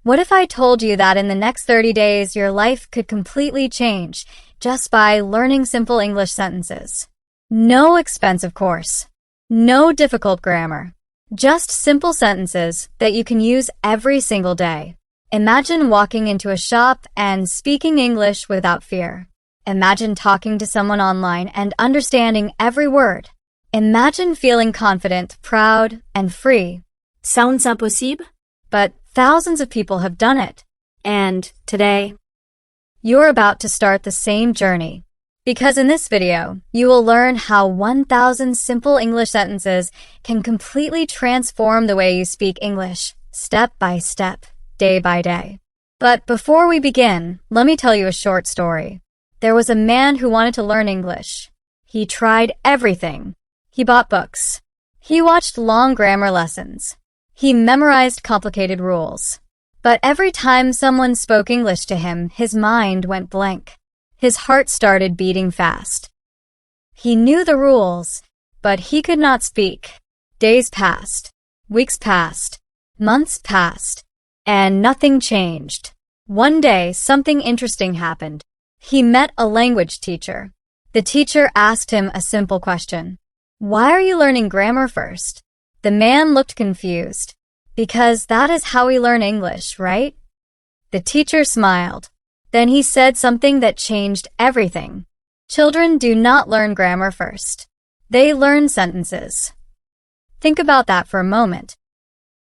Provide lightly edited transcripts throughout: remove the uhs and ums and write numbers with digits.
What if I told you that in the next 30 days your life could completely change just by learning simple English sentences? No expensive course. No difficult grammar. Just simple sentences that you can use every single day. Imagine walking into a shop and speaking English without fear. Imagine talking to someone online and understanding every word. Imagine feeling confident, proud, and free. Sounds impossible? But thousands of people have done it. And today, you're about to start the same journey. Because in this video, you will learn how 1,000 simple English sentences can completely transform the way you speak English, step by step, day by day. But before we begin, let me tell you a short story. There was a man who wanted to learn English. He tried everything. He bought books. He watched long grammar lessons. He memorized complicated rules. But every time someone spoke English to him, his mind went blank. His heart started beating fast. He knew the rules, but he could not speak. Days passed. Weeks passed. Months passed. And nothing changed. One day, something interesting happened. He met a language teacher. The teacher asked him a simple question. Why are you learning grammar first? The man looked confused. Because that is how we learn English, right? The teacher smiled. Then he said something that changed everything. Children do not learn grammar first. They learn sentences. Think about that for a moment.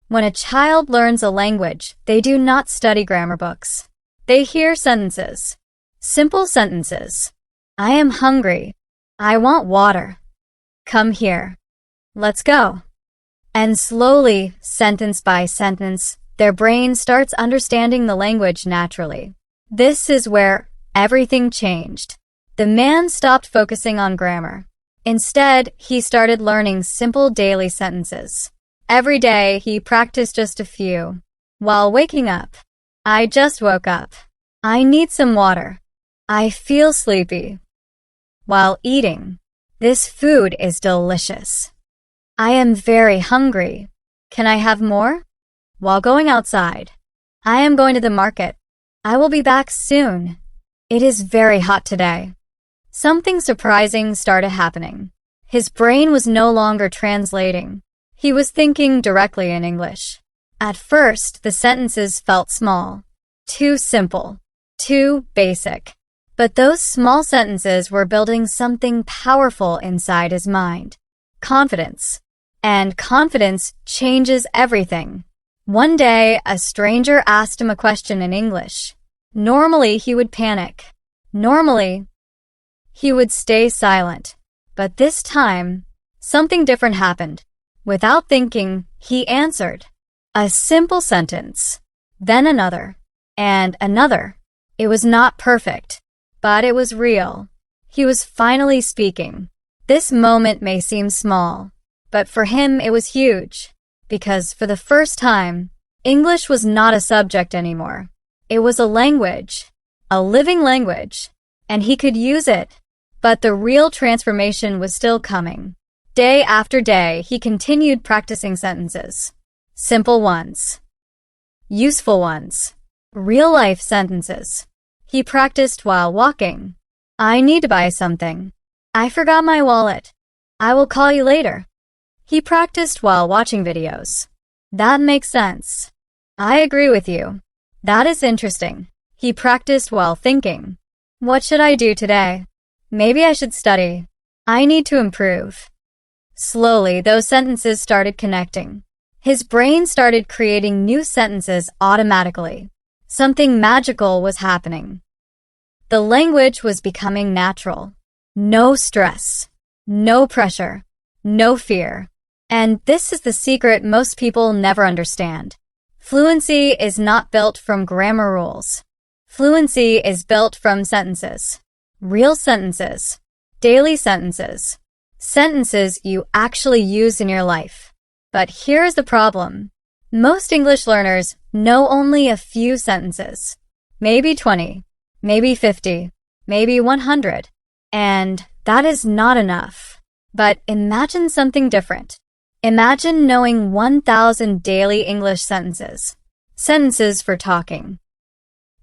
When a child learns a language, they do not study grammar books. They hear sentences. Simple sentences. I am hungry. I want water. Come here. Let's go. And slowly, sentence by sentence, their brain starts understanding the language naturally. This is where everything changed. The man stopped focusing on grammar. Instead, he started learning simple daily sentences. Every day, he practiced just a few. While waking up, I just woke up. I need some water. I feel sleepy. While eating, this food is delicious. I am very hungry. Can I have more? While going outside, I am going to the market. I will be back soon. It is very hot today. Something surprising started happening. His brain was no longer translating. He was thinking directly in English. At first, the sentences felt small, too simple, too basic. But those small sentences were building something powerful inside his mind. Confidence. And confidence changes everything. One day, a stranger asked him a question in English. Normally, he would panic. Normally, he would stay silent. But this time, something different happened. Without thinking, he answered. A simple sentence. Then another. And another. It was not perfect, but it was real. He was finally speaking. This moment may seem small, but for him it was huge. Because for the first time, English was not a subject anymore. It was a language, a living language, and he could use it. But the real transformation was still coming. Day after day, he continued practicing sentences. Simple ones. Useful ones. Real-life sentences. He practiced while walking. I need to buy something. I forgot my wallet. I will call you later. He practiced while watching videos. That makes sense. I agree with you. That is interesting. He practiced while thinking. What should I do today? Maybe I should study. I need to improve. Slowly, those sentences started connecting. His brain started creating new sentences automatically. Something magical was happening. The language was becoming natural. No stress. No pressure. No fear. And this is the secret most people never understand. Fluency is not built from grammar rules. Fluency is built from sentences. Real sentences. Daily sentences. Sentences you actually use in your life. But here's the problem. Most English learners know only a few sentences. Maybe 20. Maybe 50. Maybe 100. And that is not enough. But imagine something different. Imagine knowing 1,000 daily English sentences. sentences for talking,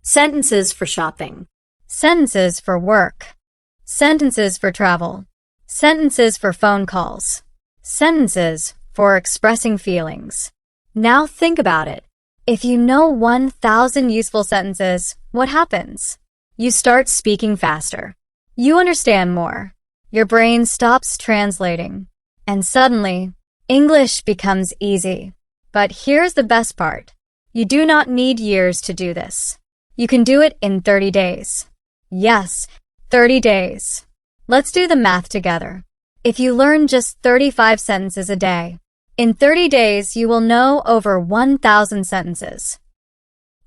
sentences for shopping, sentences for work, sentences for travel, sentences for phone calls, sentences for expressing feelings. Now think about it. If you know 1,000 useful sentences, what happens? You start speaking faster. You understand more. Your brain stops translating. And suddenly, English becomes easy. But here's the best part. You do not need years to do this. You can do it in 30 days. Yes, 30 days. Let's do the math together. If you learn just 35 sentences a day, in 30 days you will know over 1,000 sentences.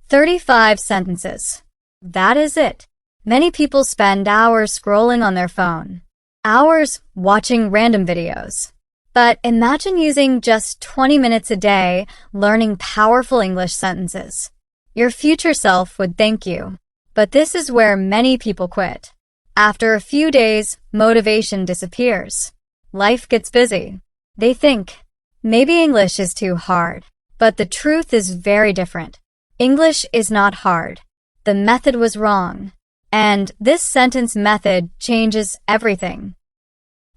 35 sentences. That is it. Many people spend hours scrolling on their phone, hours watching random videos. But imagine using just 20 minutes a day learning powerful English sentences. Your future self would thank you. But this is where many people quit. After a few days, motivation disappears. Life gets busy. They think, maybe English is too hard. But the truth is very different. English is not hard. The method was wrong. And this sentence method changes everything.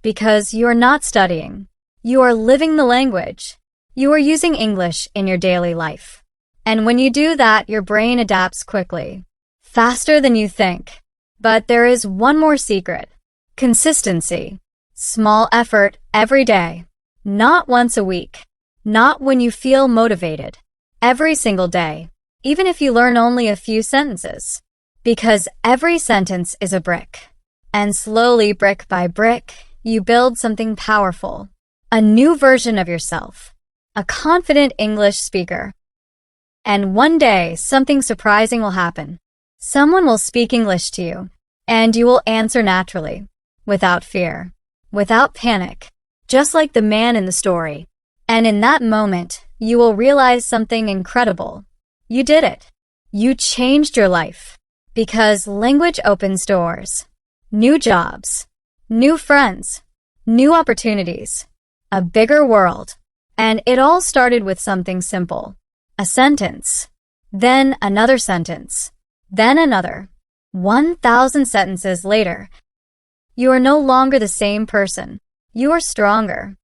Because you are not studying. You are living the language. You are using English in your daily life. And when you do that, your brain adapts quickly, faster than you think. But there is one more secret. Consistency. Small effort every day. Not once a week. Not when you feel motivated. Every single day. Even if you learn only a few sentences. Because every sentence is a brick. And slowly, brick by brick, you build something powerful. A new version of yourself. A confident English speaker. And one day, something surprising will happen. Someone will speak English to you, and you will answer naturally, without fear, without panic, just like the man in the story. And in that moment, you will realize something incredible. You did it. You changed your life. Because language opens doors. New jobs, new friends, new opportunities, a bigger world. And it all started with something simple. A sentence. Then another sentence. Then another. 1,000 sentences later. You are no longer the same person. You are stronger,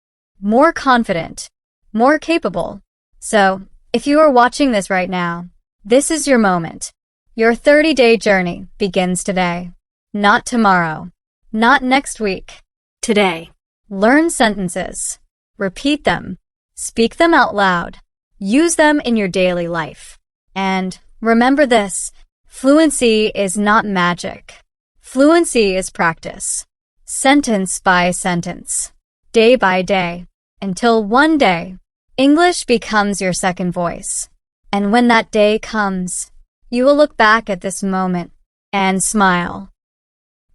more confident, more capable. So, if you are watching this right now, this is your moment. Your 30-day journey begins today. Not tomorrow. Not next week. today. Learn sentences. Repeat them. Speak them out loud. Use them in your daily life. And remember this, fluency is not magic. Fluency is practice. Sentence by sentence. Day by day. Until one day, English becomes your second voice. And when that day comes, you will look back at this moment and smile.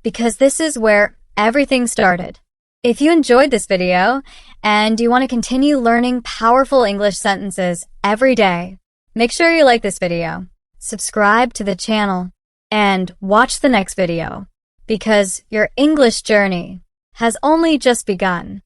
Because this is where everything started. If you enjoyed this video and you want to continue learning powerful English sentences every day, make sure you like this video, subscribe to the channel, and watch the next video, because your English journey has only just begun.